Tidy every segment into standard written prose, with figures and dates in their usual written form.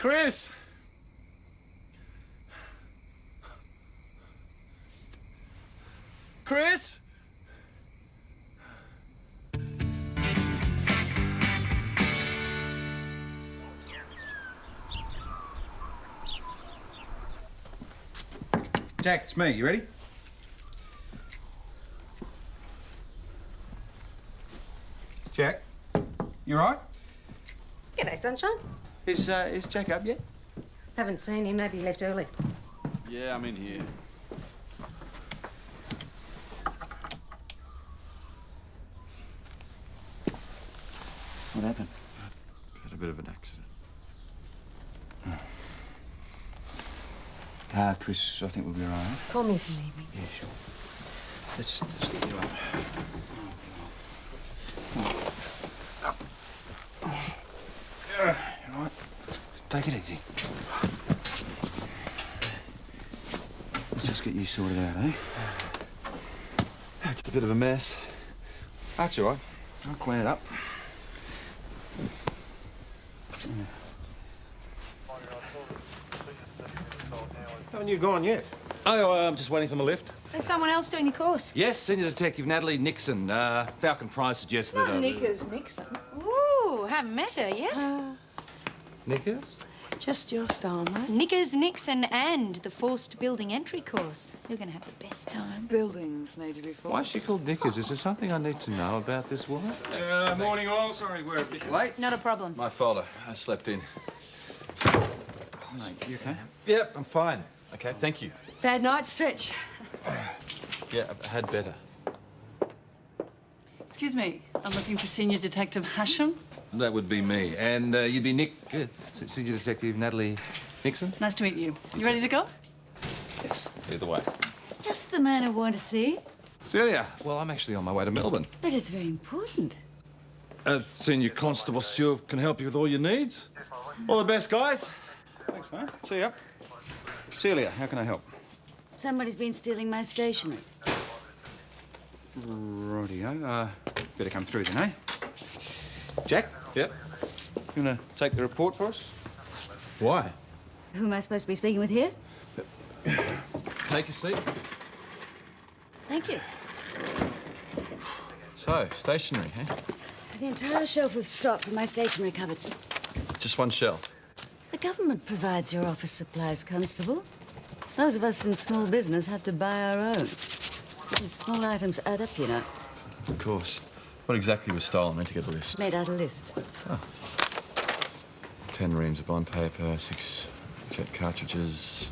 Chris! Chris? Jack, it's me. You ready? Jack, you all right? G'day, sunshine. Is Jack up yet? Haven't seen him. Maybe he left early. Yeah, I'm in here. What happened? Had a bit of an accident. Chris, I think we'll be all right. Call me if you need me. Yeah, sure. Let's get you up. You all right? Take it easy. Let's just get you sorted out, eh? It's a bit of a mess. That's all right. I'll clean it up. Haven't you gone yet? Oh, I'm just waiting for my lift. There's someone else doing the course. Yes, Senior Detective Natalie Nixon. Falcon Price suggested Not that... Knickers Nixon. Ooh, haven't met her yet. Knickers? Just your style, mate. Knickers Nixon and the forced building entry course. You're going to have the best time. Buildings need to be forced. Why is she called Knickers? Is there something I need to know about this woman? Morning, all. Sorry we're a bit late. Not a problem. My fault. I slept in. Mate, you okay? Yep, I'm fine. Okay, thank you. Bad night stretch. Yeah, I had better. Excuse me, I'm looking for Senior Detective Hashem. That would be me. And you'd be Senior Detective Natalie Nixon? Nice to meet you. You ready to go? Yes, either way. Just the man I want to see. Celia, well, I'm actually on my way to Melbourne. But it's very important. Senior Constable Stewart can help you with all your needs. All the best, guys. Thanks, mate. See ya. Celia, how can I help? Somebody's been stealing my stationery. Rightio. Better come through then, eh? Jack? Yep. You want to take the report for us? Why? Who am I supposed to be speaking with here? Take a seat. Thank you. So, stationery, eh? The entire shelf of stock from my stationery cupboard. Just one shelf. The government provides your office supplies, Constable. Those of us in small business have to buy our own. And small items add up, you know. Of course. What exactly was stolen? I meant to get a list. Made out a list. 10 reams of bond paper, 6 jet cartridges,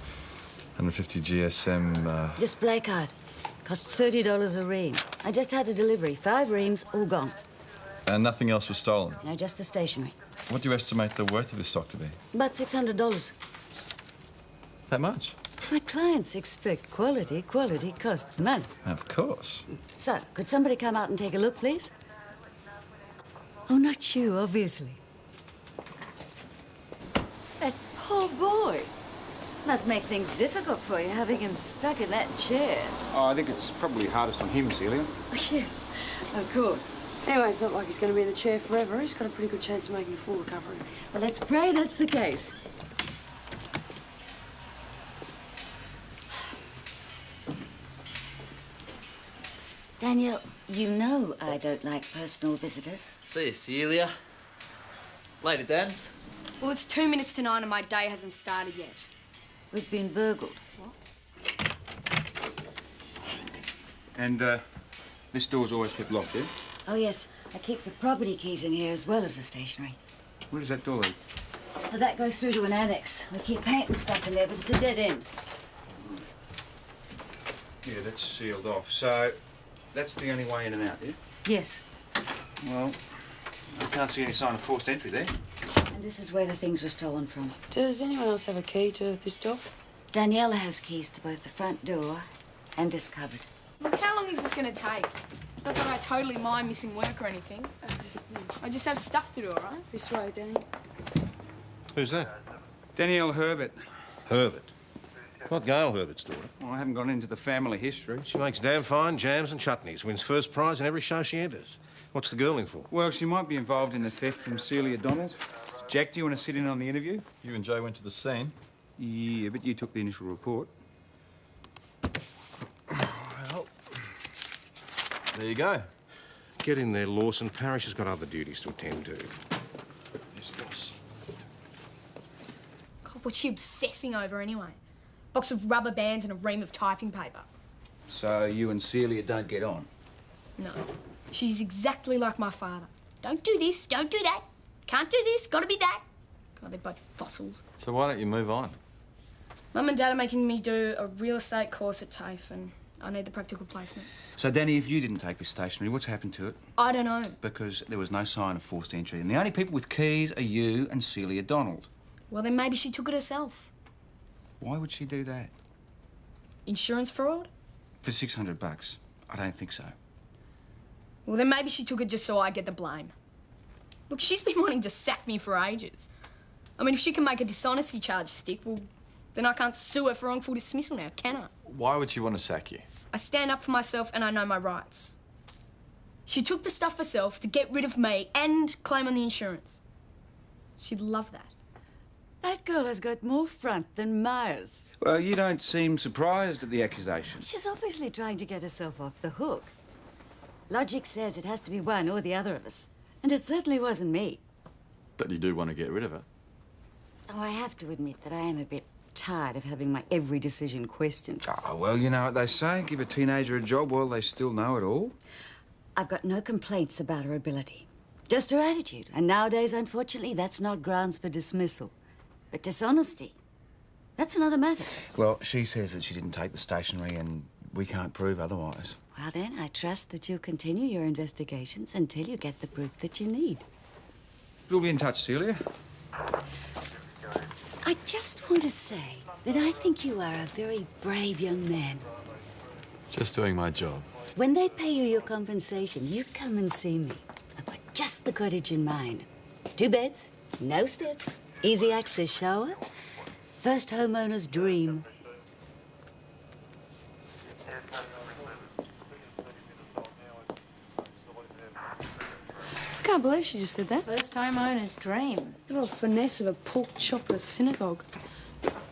150 GSM, Display card. Costs $30 a ream. I just had a delivery. 5 reams, all gone. And nothing else was stolen. No, just the stationery. What do you estimate the worth of this stock to be? About $600. That much? My clients expect quality. Quality costs money. Of course. So, could somebody come out and take a look, please? Oh, not you, obviously. That poor boy. Must make things difficult for you, having him stuck in that chair. Oh, I think it's probably hardest on him, Celia. Yes, of course. Anyway, it's not like he's going to be in the chair forever. He's got a pretty good chance of making a full recovery. Well, let's pray that's the case. Daniel, you know I don't like personal visitors. See you, Celia. Later, Dans. Well, it's 2 minutes to 9 and my day hasn't started yet. We've been burgled. What? And, this door's always kept locked, yeah? Oh, yes. I keep the property keys in here as well as the stationery. Where does that door lead? Well, that goes through to an annex. We keep paint and stuff in there, but it's a dead end. Yeah, that's sealed off. So, that's the only way in and out, yeah? Yes. Well, I can't see any sign of forced entry there. And this is where the things were stolen from. Does anyone else have a key to this door? Daniela has keys to both the front door and this cupboard. Look, how long is this going to take? Not that I totally mind missing work or anything. I just have stuff to do, all right? This way, Danny. Who's that? Danielle Herbert. Herbert. Not Gail Herbert's daughter. Well, I haven't gone into the family history. She makes damn fine jams and chutneys, wins first prize in every show she enters. What's the girl in for? Well, she might be involved in the theft from Celia Donald. Jack, do you want to sit in on the interview? You and Joe went to the scene. Yeah, but you took the initial report. Well, there you go. Get in there, Lawson. Parish has got other duties to attend to. Yes, boss. God, what's she obsessing over anyway? Box of rubber bands and a ream of typing paper. So you and Celia don't get on? No. She's exactly like my father. Don't do this, don't do that. Can't do this, gotta be that. God, they're both fossils. So why don't you move on? Mum and Dad are making me do a real estate course at TAFE and I need the practical placement. So, Danny, if you didn't take this stationery, what's happened to it? I don't know. Because there was no sign of forced entry. And the only people with keys are you and Celia Donald. Well, then maybe she took it herself. Why would she do that? Insurance fraud? For $600? I don't think so. Well, then maybe she took it just so I get the blame. Look, she's been wanting to sack me for ages. I mean, if she can make a dishonesty charge stick, well, then I can't sue her for wrongful dismissal now, can I? Why would she want to sack you? I stand up for myself and I know my rights. She took the stuff herself to get rid of me and claim on the insurance. She'd love that. That girl has got more front than Myers. Well, you don't seem surprised at the accusation. She's obviously trying to get herself off the hook. Logic says it has to be one or the other of us. And it certainly wasn't me. But you do want to get rid of her. Though I have to admit that I am a bit tired of having my every decision questioned. Oh, well, you know what they say. Give a teenager a job while they still know it all. I've got no complaints about her ability. Just her attitude. And nowadays, unfortunately, that's not grounds for dismissal. But dishonesty, that's another matter. Well, she says that she didn't take the stationery and we can't prove otherwise. Well, then, I trust that you'll continue your investigations until you get the proof that you need. We'll be in touch, Celia. I just want to say that I think you are a very brave young man. Just doing my job. When they pay you your compensation, you come and see me. I've got just the cottage in mind. 2 beds, no steps, easy access shower. First homeowner's dream. I can't believe she just said that. First time owner's dream. Good old finesse of a pork chop at a synagogue.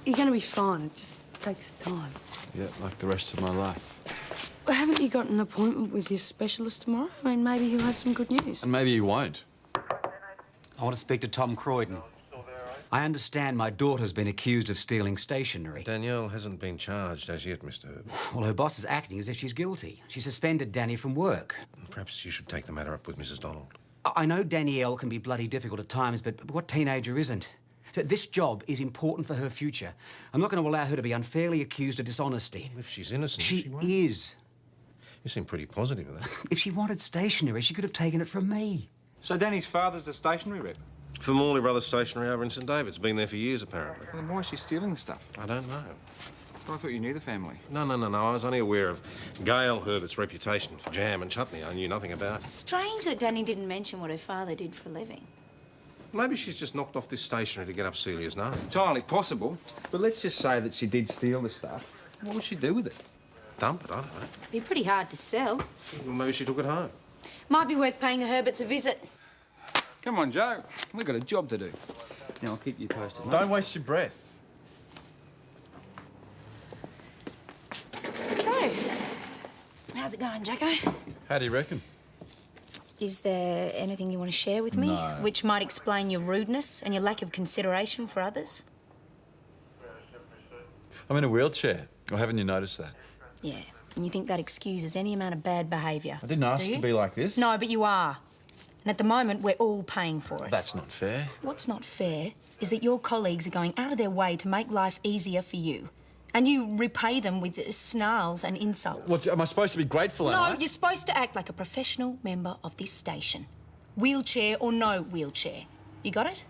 You're going to be fine. It just takes time. Yeah, like the rest of my life. Well, haven't you got an appointment with your specialist tomorrow? I mean, maybe he'll have some good news. And maybe you won't. I want to speak to Tom Croydon. I understand my daughter's been accused of stealing stationery. Danielle hasn't been charged as yet, Mr. Herbert. Well, her boss is acting as if she's guilty. She suspended Danny from work. Perhaps you should take the matter up with Mrs. Donald. I know Danielle can be bloody difficult at times, but what teenager isn't? This job is important for her future. I'm not going to allow her to be unfairly accused of dishonesty. If she's innocent, she won't. is. You seem pretty positive of that. If she wanted stationery, she could have taken it from me. So Danny's father's a stationery rep? For Morley Brothers Stationery over in St David's. Been there for years, apparently. Well, then why is she stealing stuff? I don't know. Well, I thought you knew the family. No. I was only aware of Gail Herbert's reputation for jam and chutney. I knew nothing about. Strange that Danny didn't mention what her father did for a living. Maybe she's just knocked off this stationery to get up Celia's nose. Entirely possible. But let's just say that she did steal the stuff. What would she do with it? Dump it, I don't know. Be pretty hard to sell. Well, maybe she took it home. Might be worth paying the Herberts a visit. Come on, Joe. We've got a job to do. Now, I'll keep you posted. mate. Don't waste your breath. So, how's it going, Jacko? How do you reckon? Is there anything you want to share with me? No. Which might explain your rudeness and your lack of consideration for others? I'm in a wheelchair. Or haven't you noticed that? Yeah. And you think that excuses any amount of bad behaviour? I didn't ask do you? to be like this. No, but you are. And at the moment, we're all paying for it. That's not fair. What's not fair is that your colleagues are going out of their way to make life easier for you. And you repay them with snarls and insults. What, am I supposed to be grateful, am No, I? you're supposed to act like a professional member of this station. Wheelchair or no wheelchair. You got it?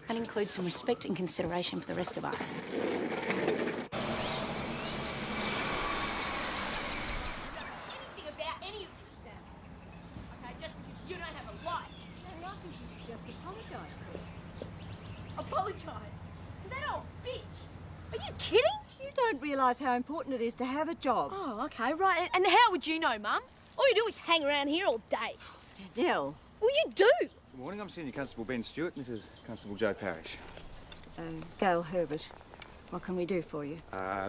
And include some respect and consideration for the rest of us. Apologise to that old bitch. Are you kidding? You don't realise how important it is to have a job. Oh, OK, right. And how would you know, Mum? All you do is hang around here all day. Danielle. Well, you do. Good morning, I'm Senior Constable Ben Stewart, and this is Constable Joe Parrish. Gail Herbert, what can we do for you?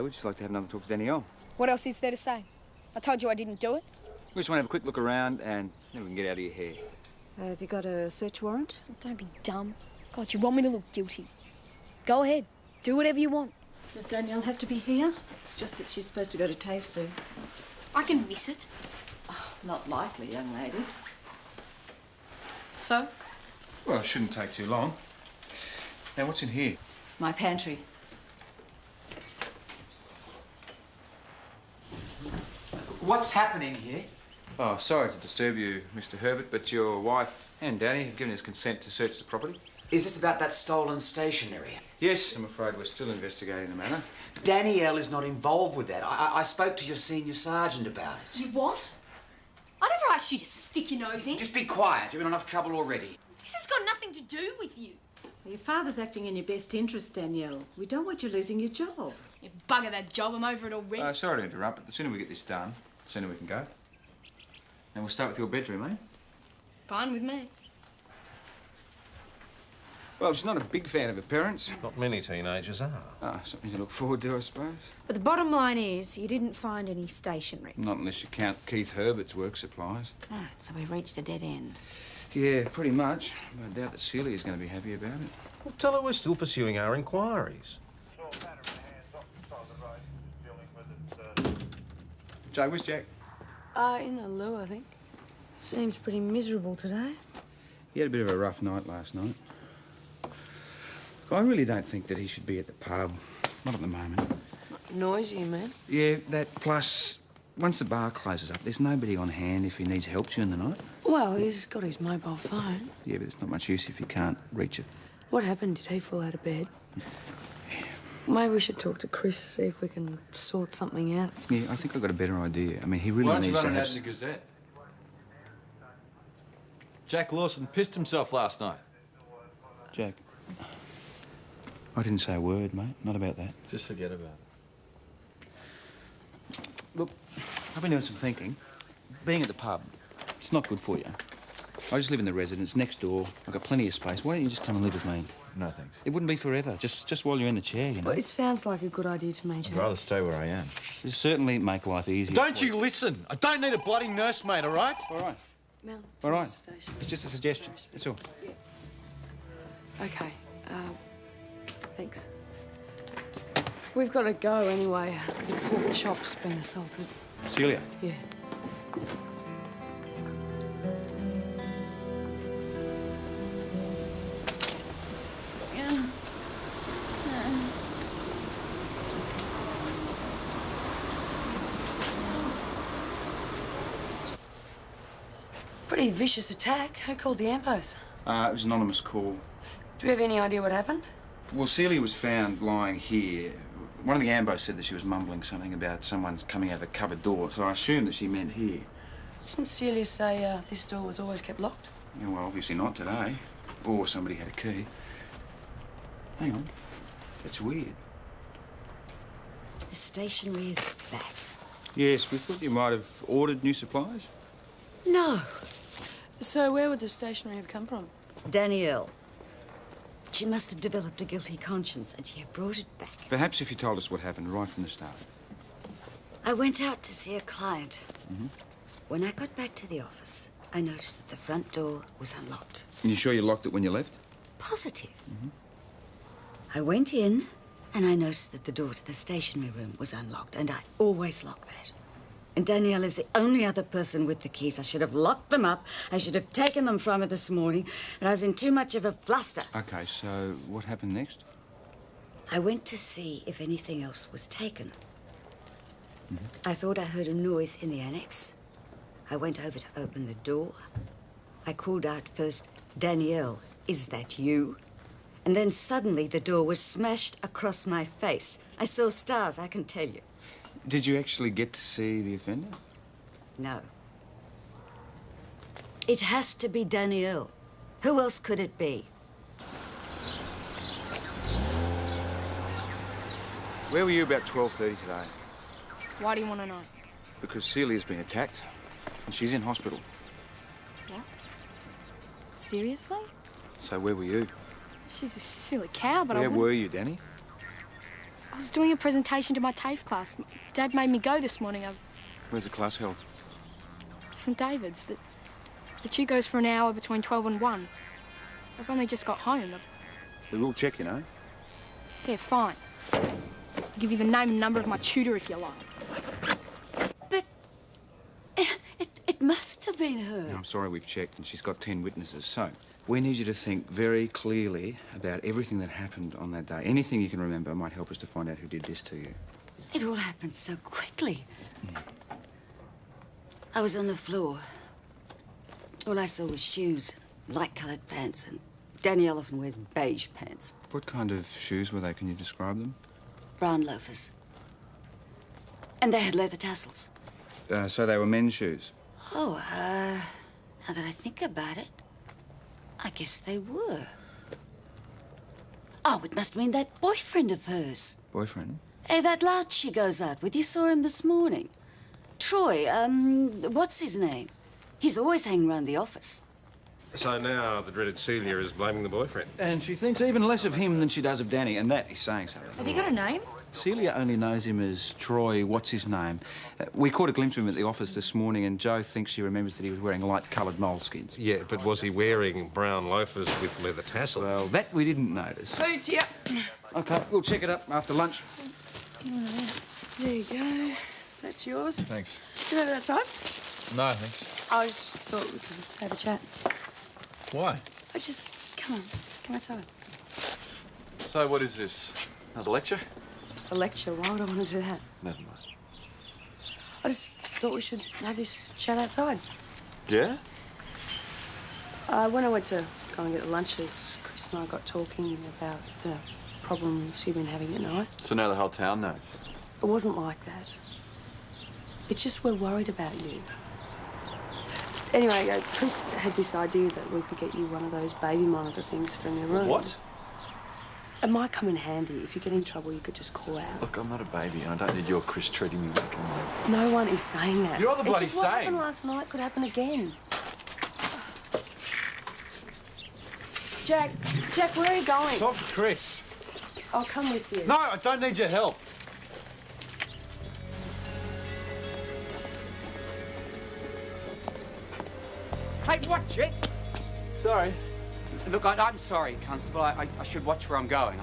We'd just like to have another talk to Danielle. What else is there to say? I told you I didn't do it. We just want to have a quick look around and then we can get out of your hair. Have you got a search warrant? Don't be dumb. God, you want me to look guilty. Go ahead. Do whatever you want. Does Danielle have to be here? It's just that she's supposed to go to TAFE soon. I can miss it. Oh, not likely, young lady. So? Well, it shouldn't take too long. Now, what's in here? My pantry. What's happening here? Oh, sorry to disturb you, Mr. Herbert, but your wife and Danny have given us consent to search the property. Is this about that stolen stationery? Yes, I'm afraid we're still investigating the matter. Danielle is not involved with that. I spoke to your senior sergeant about it. You what? I never asked you to stick your nose in. Just be quiet. You're in enough trouble already. This has got nothing to do with you. Your father's acting in your best interest, Danielle. We don't want you losing your job. You bugger that job. I'm over it already. Sorry to interrupt, but the sooner we get this done, the sooner we can go. And we'll start with your bedroom, eh? Fine with me. Well, she's not a big fan of her parents. Not many teenagers are. Something to look forward to, I suppose. But the bottom line is, you didn't find any stationery. Not unless you count Keith Herbert's work supplies. Ah, so we reached a dead end. Yeah, pretty much. I doubt that Celia's going to be happy about it. Well, tell her we're still pursuing our inquiries. Joe, where's Jack? In the loo, I think. Seems pretty miserable today. He had a bit of a rough night last night. I really don't think that he should be at the pub. Not at the moment. Noisy, man. Yeah, that plus, once the bar closes up, there's nobody on hand if he needs help during the night. Well, he's got his mobile phone. Yeah, but it's not much use if you can't reach it. What happened? Did he fall out of bed? Maybe we should talk to Chris, see if we can sort something out. Yeah, I think I've got a better idea. I mean, he really Why don't you needs run to an have... ad in the Gazette? Jack Lawson pissed himself last night. Jack, I didn't say a word, mate. Not about that. Just forget about it. Look, I've been doing some thinking. Being at the pub, it's not good for you. I just live in the residence next door. I've got plenty of space. Why don't you just come and live with me? No, thanks. It wouldn't be forever. Just while you're in the chair, you know. Well, it sounds like a good idea to me, I'd Jack. rather stay where I am. It'll certainly make life easier. Don't you listen! I don't need a bloody nursemaid, all right? All right. Mel, All right. station. It's just a suggestion. That's all. Okay. Thanks. We've got to go anyway. The pork chop's been assaulted. Celia. Yeah. Pretty vicious attack. Who called the ambos? It was an anonymous call. Do we have any idea what happened? Well, Celia was found lying here. One of the ambos said that she was mumbling something about someone coming out of a cupboard door, so I assumed that she meant here. Didn't Celia say this door was always kept locked? Yeah, well, obviously not today. Or somebody had a key. Hang on. That's weird. The stationery is back. Yes, we thought you might have ordered new supplies. No. So where would the stationery have come from? Danielle. She must have developed a guilty conscience and she brought it back. Perhaps if you told us what happened right from the start. I went out to see a client. When I got back to the office, I noticed that the front door was unlocked. You sure you locked it when you left? Positive. I went in and I noticed that the door to the stationery room was unlocked, and I always lock that. And Danielle is the only other person with the keys. I should have locked them up. I should have taken them from her this morning, but I was in too much of a fluster. Okay, so what happened next? I went to see if anything else was taken. I thought I heard a noise in the annex. I went over to open the door. I called out first, "Danielle, is that you?" And then suddenly the door was smashed across my face. I saw stars, I can tell you. Did you actually get to see the offender? No. It has to be Danielle. Who else could it be? Where were you about 12:30 today? Why do you want to know? Because Celia's been attacked, and she's in hospital. What? Seriously? So where were you? She's a silly cow, but Where were you, Danny? I was doing a presentation to my TAFE class. Dad made me go this morning. Where's the class held? St David's. The tube goes for an hour between 12 and 1. I've only just got home. We will check, you know. Yeah, fine. I'll give you the name and number of my tutor if you like. But it must have been her. No, I'm sorry we've checked and she's got 10 witnesses. So, we need you to think very clearly about everything that happened on that day. Anything you can remember might help us to find out who did this to you. It all happened so quickly. I was on the floor. All I saw was shoes, light-coloured pants, and Danielle often wears beige pants. What kind of shoes were they? Can you describe them? Brown loafers. And they had leather tassels. So they were men's shoes? Oh, now that I think about it, I guess they were. Oh, it must mean that boyfriend of hers. Boyfriend? Hey, that lout she goes out with. You saw him this morning. Troy, what's his name? He's always hanging around the office. So now the dreaded Celia is blaming the boyfriend. And she thinks even less of him than she does of Danny, and that is saying something. Have you got a name? Celia only knows him as Troy, what's his name. We caught a glimpse of him at the office this morning, and Joe thinks she remembers that he was wearing light-coloured moleskins. Yeah, but was he wearing brown loafers with leather tassels? Well, that we didn't notice. Food's here. OK, we'll check it up after lunch. There you go. That's yours. Thanks. Do you have it outside? No, thanks. I just thought we could have a chat. Why? Come on, come outside. So what is this? Another lecture? A lecture? Why would I want to do that? Never mind. I just thought we should have this chat outside. Yeah? When I went to go and get the lunches, Chris and I got talking about the problems you've been having at night. So now the whole town knows? It wasn't like that. It's just we're worried about you. Anyway, Chris had this idea that we could get you one of those baby monitor things from your room. What? It might come in handy. If you get in trouble, you could just call out. Look, I'm not a baby and I don't need your Chris treating me like a... No one is saying that. You're the bloody it's just what saying. happened last night could happen again. Jack, where are you going? Talk to Chris. I'll come with you. No, I don't need your help. Hey, what, Chet? Sorry. Look, I'm sorry, Constable. I should watch where I'm going.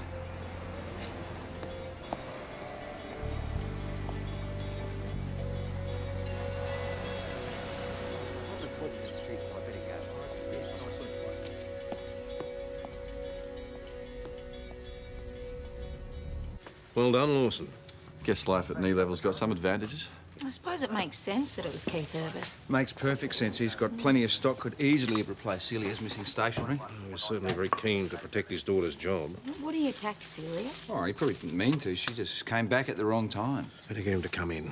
Well done, Lawson. Guess life at knee level's got some advantages. I suppose it makes sense that it was Keith Herbert. Makes perfect sense. He's got plenty of stock, could easily have replaced Celia's missing stationery. He was certainly very keen to protect his daughter's job. What do you attack, Celia? Oh, he probably didn't mean to. She just came back at the wrong time. Better get him to come in.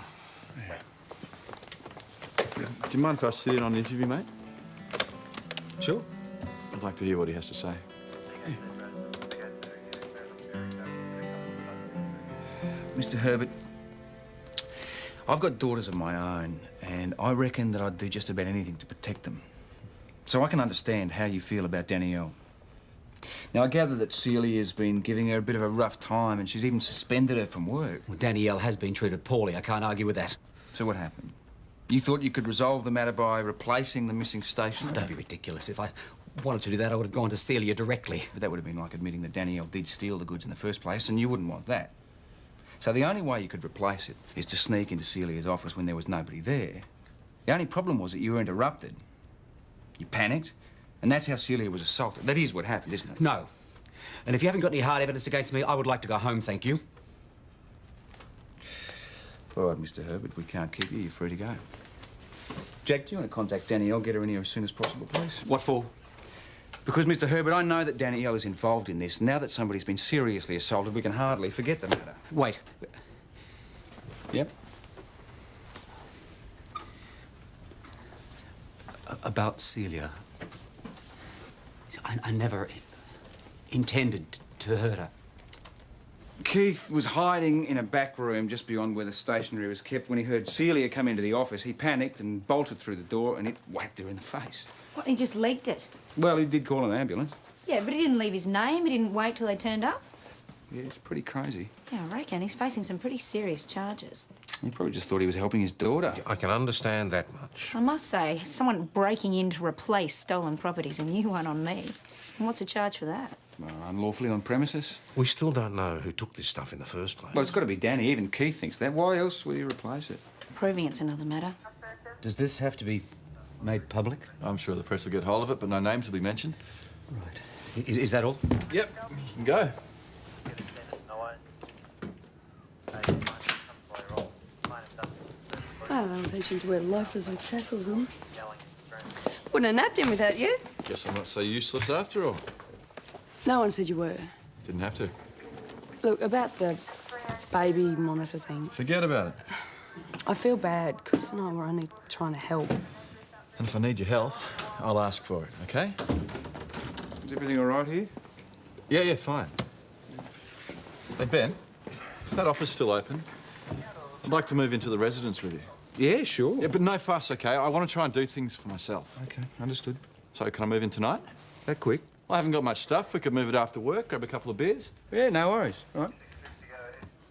Do you mind if I sit in on the interview, mate? Sure. I'd like to hear what he has to say. Mr. Herbert, I've got daughters of my own, and I reckon that I'd do just about anything to protect them. So I can understand how you feel about Danielle. Now, I gather that Celia's been giving her a bit of a rough time, and she's even suspended her from work. Well, Danielle has been treated poorly. I can't argue with that. So what happened? You thought you could resolve the matter by replacing the missing station? Don't be ridiculous. If I wanted to do that, I would have gone to Celia directly. But that would have been like admitting that Danielle did steal the goods in the first place, and you wouldn't want that. So the only way you could replace it is to sneak into Celia's office when there was nobody there. The only problem was that you were interrupted. You panicked, and that's how Celia was assaulted. That is what happened, isn't it? No. And if you haven't got any hard evidence against me, I would like to go home, thank you. All right, Mr. Herbert, we can't keep you. You're free to go. Jack, do you want to contact Danielle? Get her in here as soon as possible, please. What for? Because, Mr. Herbert, I know that Danielle is involved in this. Now that somebody's been seriously assaulted, we can hardly forget the matter. Wait. Yep? About Celia. I never intended to hurt her. Keith was hiding in a back room just beyond where the stationery was kept. When he heard Celia come into the office, he panicked and bolted through the door and it whacked her in the face. What, he just leaked it? Well, he did call an ambulance. Yeah, but he didn't leave his name. He didn't wait till they turned up. Yeah, it's pretty crazy. Yeah, I reckon. He's facing some pretty serious charges. He probably just thought he was helping his daughter. I can understand that much. I must say, someone breaking in to replace stolen property's a new one on me. And what's the charge for that? Well, unlawfully on premises. We still don't know who took this stuff in the first place. Well, it's got to be Danny. Even Keith thinks that. Why else would he replace it? Proving it's another matter. Does this have to be made public? I'm sure the press will get hold of it, but no names will be mentioned. Right. Is that all? Yep, you can go. Oh, they'll teach him to wear loafers with tassels on. Wouldn't have napped him without you. Guess I'm not so useless after all. No one said you were. Didn't have to. Look, about the baby monitor thing. Forget about it. I feel bad. Chris and I were only trying to help. And if I need your help, I'll ask for it, OK? Is everything all right here? Yeah, fine. Hey, Ben, is that office still open? I'd like to move into the residence with you. Yeah, sure. Yeah, but no fuss, OK? I want to try and do things for myself. OK, understood. So can I move in tonight? That quick? Well, I haven't got much stuff. We could move it after work, grab a couple of beers. Yeah, no worries. All right.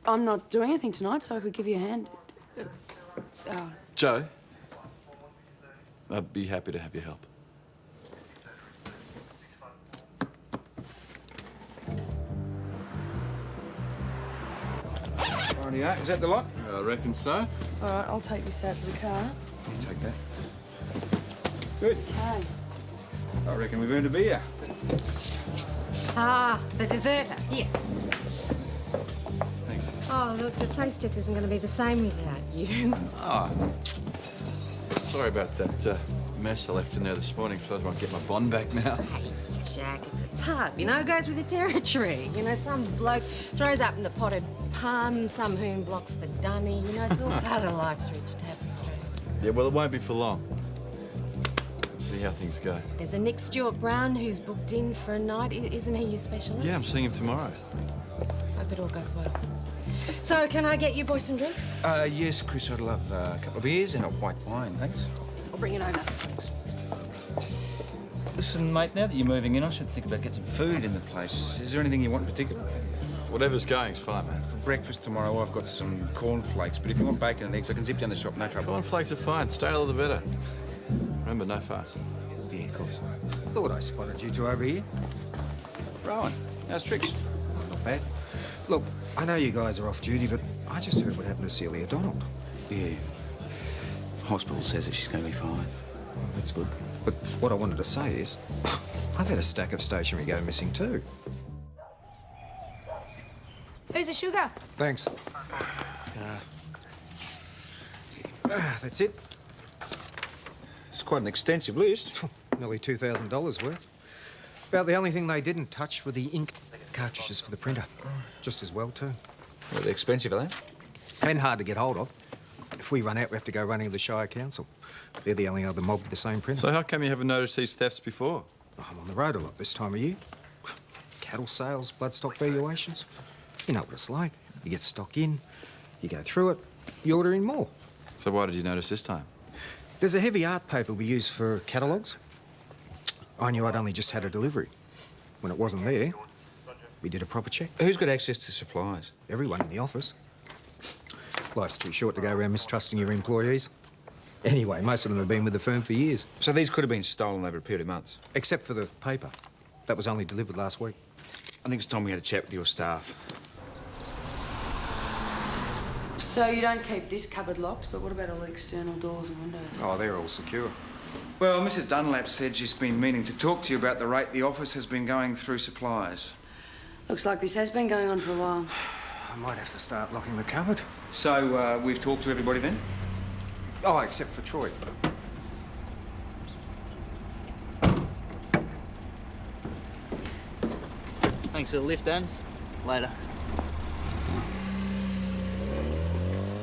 I'm not doing anything tonight, so I could give you a hand. Joe, I'd be happy to have your help. Rightio. Is that the lot? I reckon so. All right, I'll take this out to the car. You take that. Good. Hey. I reckon we've earned a beer. Ah, the deserter. Here. Thanks. Oh, look, the place just isn't going to be the same without you. Ah. Sorry about that mess I left in there this morning. Suppose I might get my bond back now. Hey, Jack, it's a pub, you know, goes with the territory. You know, some bloke throws up in the potted palm, some whom blocks the dunny. You know, it's all part of life's rich tapestry. Yeah, well, it won't be for long. Let's see how things go. There's a Nick Stewart Brown who's booked in for a night. Isn't he your specialist? Yeah, I'm seeing him tomorrow. Hope it all goes well. So, can I get you boys some drinks? Yes, Chris, I'd love a couple of beers and a white wine, thanks. I'll bring it over. Listen, mate, now that you're moving in, I should think about getting some food in the place. Is there anything you want in particular? Whatever's going's fine, man. For breakfast tomorrow, I've got some cornflakes, but if you want bacon and eggs, I can zip down the shop, no trouble. Cornflakes are fine. Stale the better. Remember, no fuss. Yeah, of course. Thought I spotted you two over here. Rowan, how's tricks? Not bad. Look, I know you guys are off duty, but I just heard what happened to Celia Donald. Yeah. Hospital says that she's going to be fine. That's good. But what I wanted to say is, I've had a stack of stationery go missing too. Who's the sugar? Thanks. That's it. It's quite an extensive list. Nearly $2,000 worth. About the only thing they didn't touch were the ink cartridges for the printer. Just as well, too. Well, they're expensive, are they? And hard to get hold of. If we run out, we have to go running to the Shire Council. They're the only other mob with the same printer. So how come you haven't noticed these thefts before? I'm on the road a lot this time of year. Cattle sales, bloodstock valuations. You know what it's like. You get stock in, you go through it, you order in more. So why did you notice this time? There's a heavy art paper we use for catalogues. I knew I'd only just had a delivery. When it wasn't there, we did a proper check. Who's got access to supplies? Everyone in the office. Life's too short to go around mistrusting your employees. Anyway, most of them have been with the firm for years. So these could have been stolen over a period of months? Except for the paper. That was only delivered last week. I think it's time we had a chat with your staff. So you don't keep this cupboard locked, but what about all the external doors and windows? Oh, they're all secure. Well, Mrs. Dunlap said she's been meaning to talk to you about the rate the office has been going through supplies. Looks like this has been going on for a while. I might have to start locking the cupboard. So, we've talked to everybody then? Oh, except for Troy. Thanks for the lift, Dans. Later.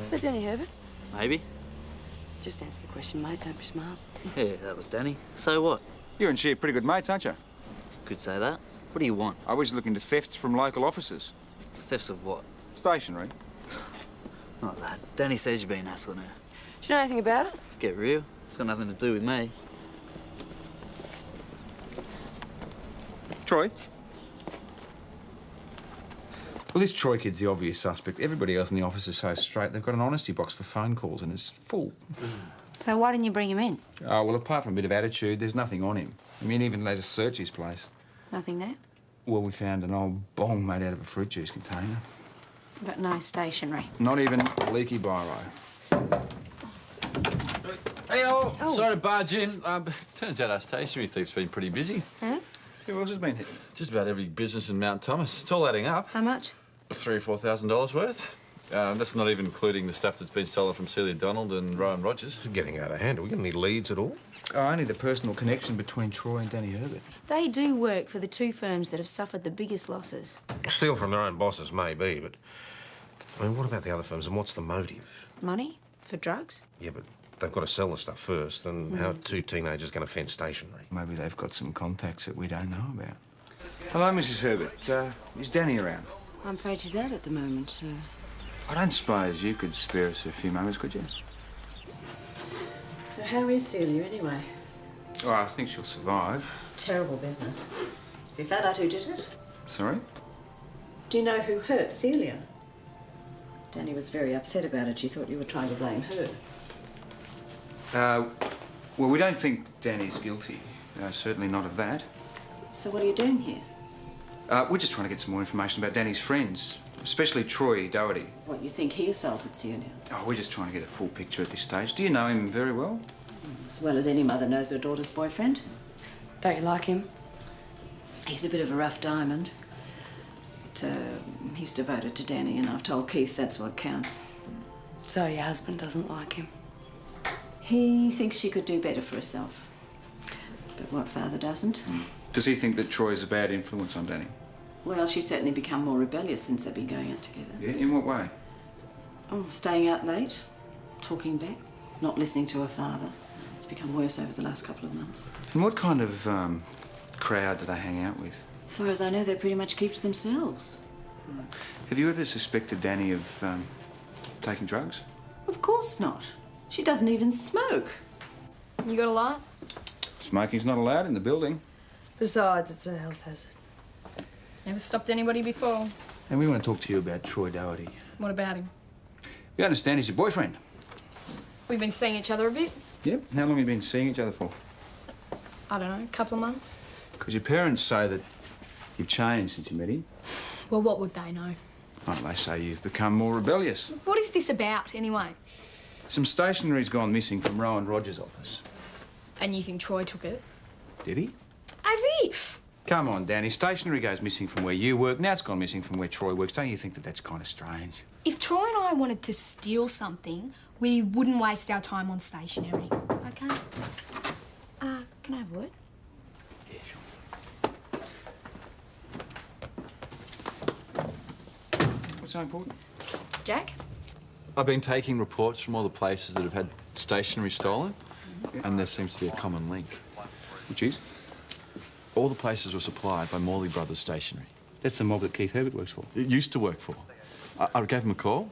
Is that Danny Herbert? Maybe. Just answer the question, mate. Don't be smart. Yeah, that was Danny. So what? You and she are pretty good mates, aren't you? Could say that. What do you want? I was looking into thefts from local offices. Thefts of what? Stationery. Not that. Danny says you've been hassling her. Do you know anything about it? Get real. It's got nothing to do with me. Troy? Well, this Troy kid's the obvious suspect. Everybody else in the office is so straight. They've got an honesty box for phone calls and it's full. So why didn't you bring him in? Oh, well, apart from a bit of attitude, there's nothing on him. I mean, even let us search his place. Nothing there? Well, we found an old bong made out of a fruit juice container. But no stationery. Not even a leaky biro. Hey, all. Sorry to barge in. Turns out our stationery thief's been pretty busy. Huh? Who else has been hit? Just about every business in Mount Thomas. It's all adding up. How much? $3,000 or $4,000 worth. That's not even including the stuff that's been stolen from Celia Donald and Rowan Rogers. It's getting out of hand. Are we got any leads at all? Oh, only the personal connection between Troy and Danny Herbert. They do work for the two firms that have suffered the biggest losses. Steal from their own bosses, maybe, but... I mean, what about the other firms, and what's the motive? Money? For drugs? Yeah, but they've got to sell the stuff first, and how are two teenagers going to fence stationery? Maybe they've got some contacts that we don't know about. Hello, Mrs. Herbert. Is Danny around? I'm afraid she's out at the moment. I don't suppose you could spare us a few moments, could you? So how is Celia, anyway? Oh, I think she'll survive. Terrible business. Have you found out who did it? Sorry? Do you know who hurt Celia? Danny was very upset about it. She thought you were trying to blame her. Well, we don't think Danny's guilty. Certainly not of that. So what are you doing here? We're just trying to get some more information about Danny's friends, especially Troy Doherty. What, you think he assaulted Celia? Oh, we're just trying to get a full picture at this stage. Do you know him very well? As well as any mother knows her daughter's boyfriend. Don't you like him? He's a bit of a rough diamond. But, he's devoted to Danny, and I've told Keith that's what counts. So your husband doesn't like him? He thinks she could do better for herself. But what father doesn't? Does he think that Troy's a bad influence on Danny? Well, she's certainly become more rebellious since they've been going out together. Yeah, in what way? Oh, staying out late, talking back, not listening to her father. It's become worse over the last couple of months. And what kind of crowd do they hang out with? As far as I know, they pretty much keep to themselves. Have you ever suspected Danny of taking drugs? Of course not. She doesn't even smoke. You got a lot? Smoking's not allowed in the building. Besides, it's a health hazard. Never stopped anybody before. And we want to talk to you about Troy Doherty. What about him? We understand he's your boyfriend. We've been seeing each other a bit. Yep. How long have you been seeing each other for? I don't know, a couple of months. Because your parents say that you've changed since you met him. Well, what would they know? Oh, they say you've become more rebellious. What is this about, anyway? Some stationery's gone missing from Rowan Rogers' office. And you think Troy took it? Did he? As if! Come on, Danny. Stationery goes missing from where you work. Now it's gone missing from where Troy works. Don't you think that that's kind of strange? If Troy and I wanted to steal something, we wouldn't waste our time on stationery, okay? Can I have a word? Yeah, sure. What's so important? Jack? I've been taking reports from all the places that have had stationery stolen, and there seems to be a common link. Which is? All the places were supplied by Morley Brothers Stationery. That's the mob that Keith Herbert works for. It used to work for. I gave them a call,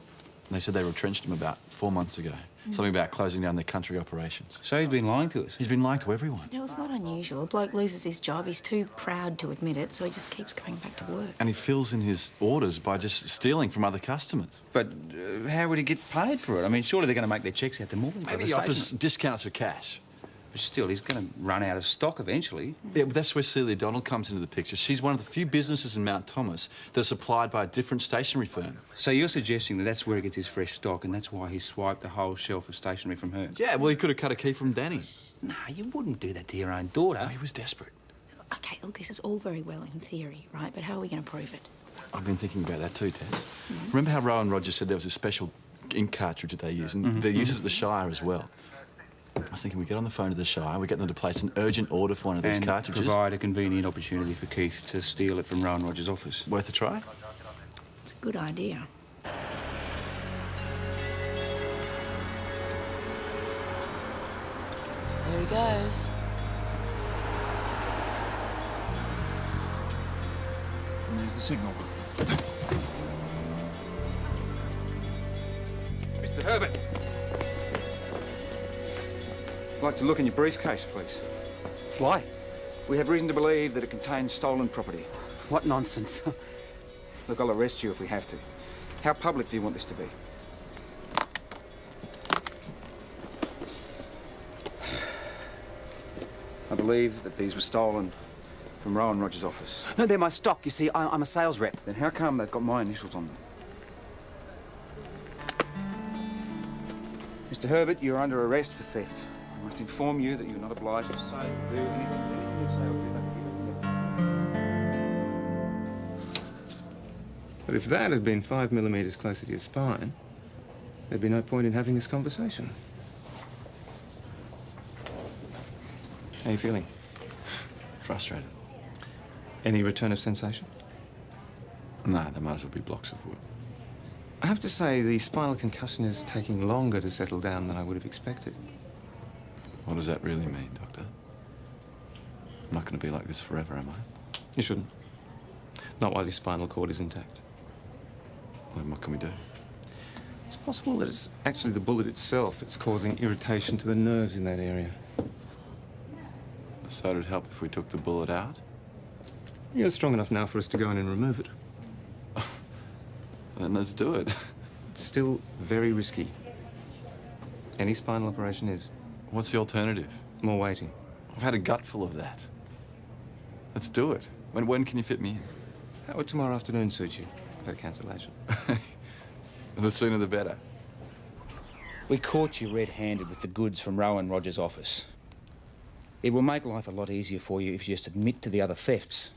and they said they retrenched him about 4 months ago. Something about closing down their country operations. So he's been lying to us? He's been lying to everyone. No, it's not unusual. A bloke loses his job, he's too proud to admit it, so he just keeps going back to work. And he fills in his orders by just stealing from other customers. But how would he get paid for it? I mean, surely they're going to make their checks out to Morley. Maybe he offers discounts for cash. But still, he's going to run out of stock eventually. Yeah, but that's where Celia Donald comes into the picture. She's one of the few businesses in Mount Thomas that are supplied by a different stationery firm. So you're suggesting that that's where he gets his fresh stock and that's why he swiped the whole shelf of stationery from her? Yeah, well, he could have cut a key from Danny. No, you wouldn't do that to your own daughter. Oh, he was desperate. Okay, look, this is all very well in theory, right? But how are we going to prove it? I've been thinking about that too, Tess. Remember how Rowan Rogers said there was a special ink cartridge that they use, and they use it at the Shire as well. I was thinking we get on the phone to the Shire, we get them to place an urgent order for one of these and cartridges. Provide a convenient opportunity for Keith to steal it from Rowan Rogers' office. Worth a try? It's a good idea. There he goes. And there's the signal. like to look in your briefcase, please? Why? We have reason to believe that it contains stolen property. What nonsense. Look, I'll arrest you if we have to. How public do you want this to be? I believe that these were stolen from Rowan Rogers' office. No, they're my stock. You see, I'm a sales rep. Then how come they've got my initials on them? Mr. Herbert, you're under arrest for theft. I must inform you that you're not obliged to say or do anything you say or do that. But if that had been 5 millimetres closer to your spine, there'd be no point in having this conversation. How are you feeling? Frustrated. Any return of sensation? No, there might as well be blocks of wood. I have to say, the spinal concussion is taking longer to settle down than I would have expected. What does that really mean, Doctor? I'm not going to be like this forever, am I? You shouldn't. Not while your spinal cord is intact. Well, what can we do? It's possible that it's actually the bullet itself that's causing irritation to the nerves in that area. So it'd help if we took the bullet out? You're strong enough now for us to go in and remove it. Then let's do it. It's still very risky. Any spinal operation is. What's the alternative? More waiting. I've had a gutful of that. Let's do it. When can you fit me in? How would tomorrow afternoon suit you? I've had a cancellation. The sooner the better. We caught you red-handed with the goods from Rowan Rogers' office. It will make life a lot easier for you if you just admit to the other thefts.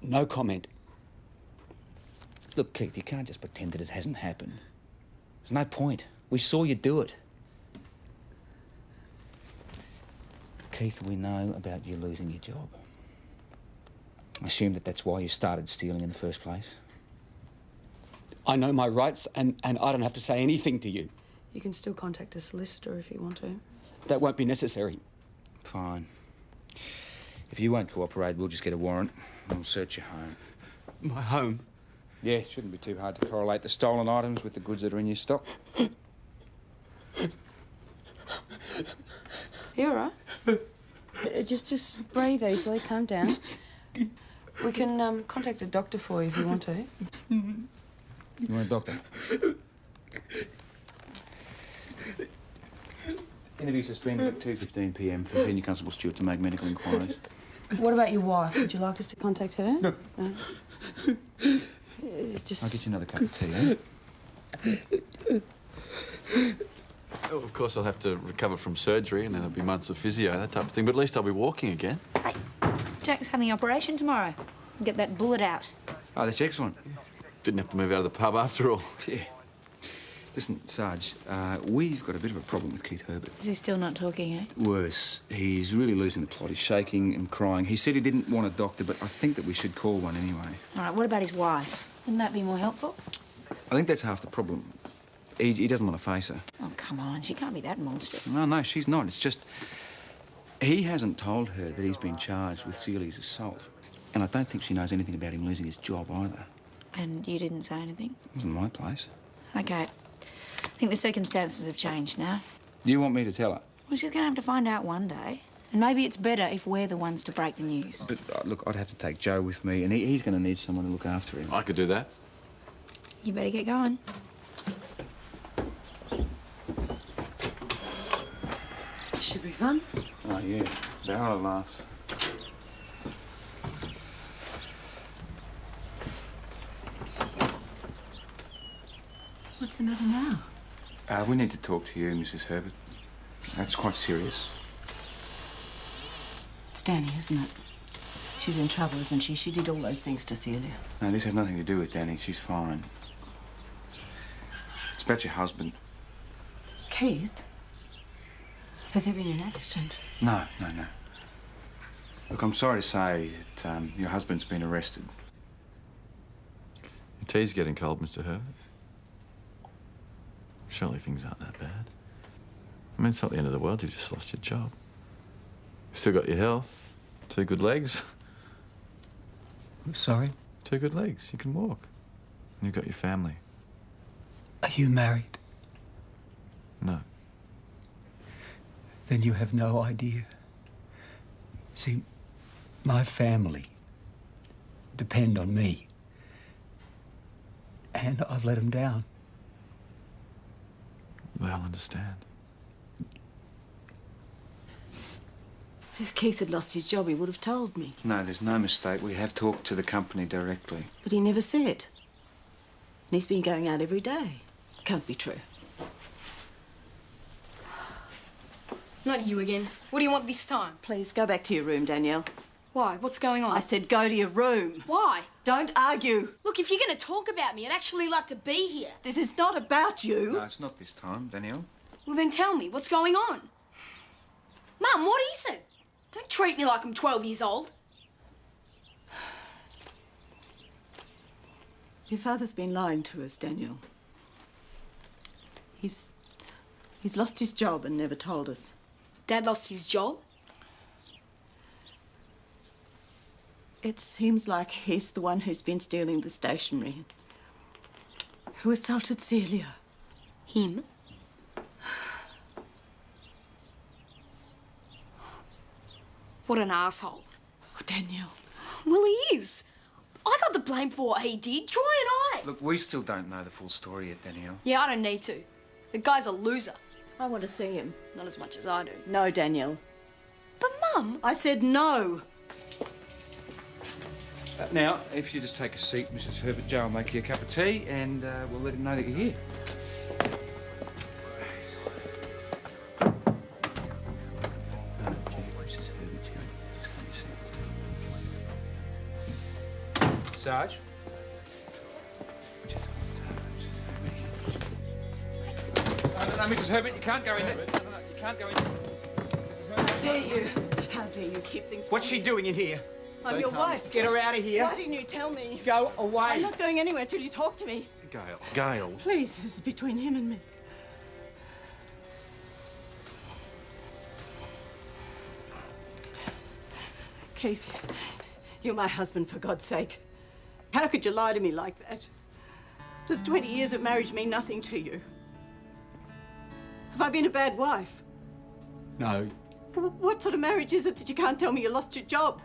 No comment. Look, Keith, you can't just pretend that it hasn't happened. There's no point. We saw you do it. Keith, we know about you losing your job. I assume that that's why you started stealing in the first place. I know my rights, and I don't have to say anything to you. You can still contact a solicitor if you want to. That won't be necessary. Fine. If you won't cooperate, we'll just get a warrant and we'll search your home. My home? Yeah, it shouldn't be too hard to correlate the stolen items with the goods that are in your stock. You all right? Just breathe easily, calm down. We can contact a doctor for you if you want to. You want a doctor? Interview suspended at 2:15 p.m. for Senior Constable Stewart to make medical inquiries. What about your wife? Would you like us to contact her? No. Just... I'll get you another cup of tea, eh? Oh, of course, I'll have to recover from surgery and then it'll be months of physio, that type of thing, but at least I'll be walking again. Hey, Jack's having the operation tomorrow. Get that bullet out. Oh, that's excellent. Didn't have to move out of the pub after all. Yeah. Listen, Sarge, we've got a bit of a problem with Keith Herbert. Is he still not talking, eh? Worse. He's really losing the plot. He's shaking and crying. He said he didn't want a doctor, but I think that we should call one anyway. All right, what about his wife? Wouldn't that be more helpful? I think that's half the problem. He doesn't want to face her. Oh, come on. She can't be that monstrous. No, she's not. It's just... He hasn't told her that he's been charged with Seeley's assault. And I don't think she knows anything about him losing his job either. And you didn't say anything? It wasn't my place. OK. I think the circumstances have changed now. You want me to tell her? Well, she's going to have to find out one day. And maybe it's better if we're the ones to break the news. But, look, I'd have to take Joe with me, and he's going to need someone to look after him. I could do that. You better get going. Should be fun. Oh, yeah. That'll last. What's the matter now? We need to talk to you, Mrs. Herbert. That's quite serious. It's Danny, isn't it? She's in trouble, isn't she? She did all those things to Celia. No, this has nothing to do with Danny. She's fine. It's about your husband. Keith? Has there been an accident? No. Look, I'm sorry to say that your husband's been arrested. Your tea's getting cold, Mr. Herbert. Surely things aren't that bad. I mean, it's not the end of the world. You've just lost your job. You've still got your health. 2 good legs. Sorry? 2 good legs. You can walk. And you've got your family. Are you married? No. then you have no idea. See, my family depend on me. And I've let them down. They'll understand. If Keith had lost his job, he would have told me. No, there's no mistake. We have talked to the company directly. But he never said. And he's been going out every day. Can't be true. Not you again. What do you want this time? Please, go back to your room, Danielle. Why? What's going on? I said go to your room. Why? Don't argue. Look, if you're going to talk about me, I'd actually like to be here. This is not about you. No, it's not this time, Danielle. Well, then tell me, what's going on? Mum, what is it? Don't treat me like I'm 12 years old. Your father's been lying to us, Daniel. He's lost his job and never told us. Dad lost his job? It seems like he's the one who's been stealing the stationery. Who assaulted Celia. Him? What an asshole. Oh, Danielle. Well, he is. I got the blame for what he did. Troy and I. Look, we still don't know the full story yet, Danielle. Yeah, I don't need to. The guy's a loser. I want to see him. Not as much as I do. No, Danielle. But, Mum... I said no. Now, if you just take a seat, Mrs. Herbert, Joe will make you a cup of tea and we'll let him know that you're here. Sarge? No, Mrs. Herbert, you can't go in there. No, you can't go in there. How dare you? How dare you keep things What's she doing in here? I'm your wife. Get her out of here. Why didn't you tell me? Go away. I'm not going anywhere till you talk to me. Gail. Please, this is between him and me. Keith, you're my husband, for God's sake. How could you lie to me like that? Does 20 years of marriage mean nothing to you? Have I been a bad wife? No. What sort of marriage is it that you can't tell me you lost your job?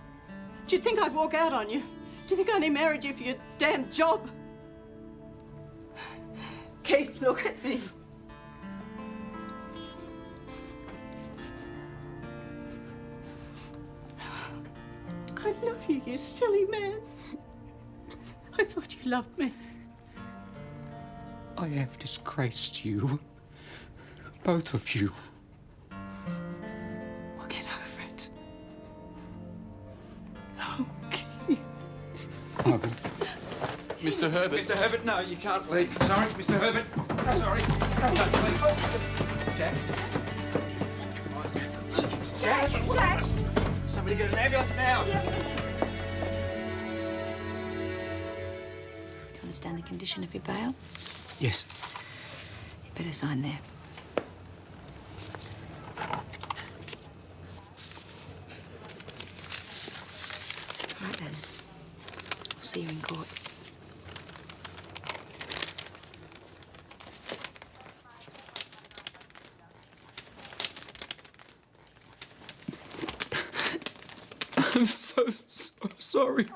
Do you think I'd walk out on you? Do you think I only married you for your damn job? Keith, look at me. I love you, you silly man. I thought you loved me. I have disgraced you. Both of you. We'll get over it. Oh, Keith. No. Mr. Herbert. Mr. Herbert, no, you can't leave. Sorry, Mr. Herbert. Sorry. Jack. Jack. Somebody get an ambulance now. Do you understand the condition of your bail? Yes. You better sign there. Right then. I'll see you in court. I'm so sorry.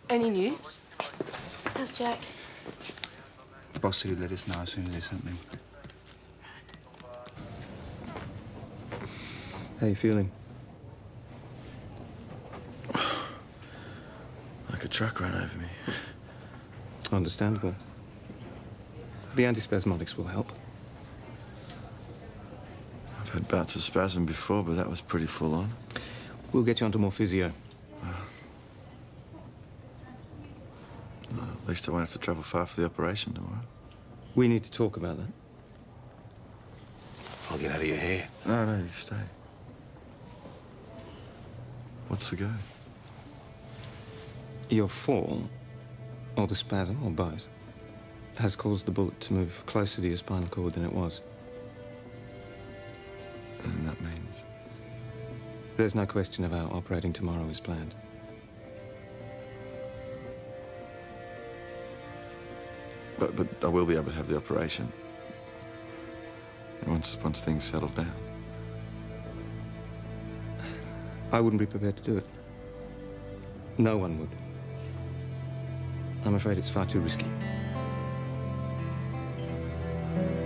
Any news? How's Jack? The boss said he'd let us know as soon as there's something. How you feeling? Like a truck ran over me. Understandable. The antispasmodics will help. I've had bouts of spasm before, but that was pretty full on. We'll get you onto more physio. At least I won't have to travel far for the operation tomorrow. We need to talk about that. I'll get out of your hair. No, you stay. What's the go? Your fall, or the spasm, or both? has caused the bullet to move closer to your spinal cord than it was. And that means? There's no question of our operating tomorrow as planned. But I will be able to have the operation. Once things settle down. I wouldn't be prepared to do it. No one would. I'm afraid it's far too risky.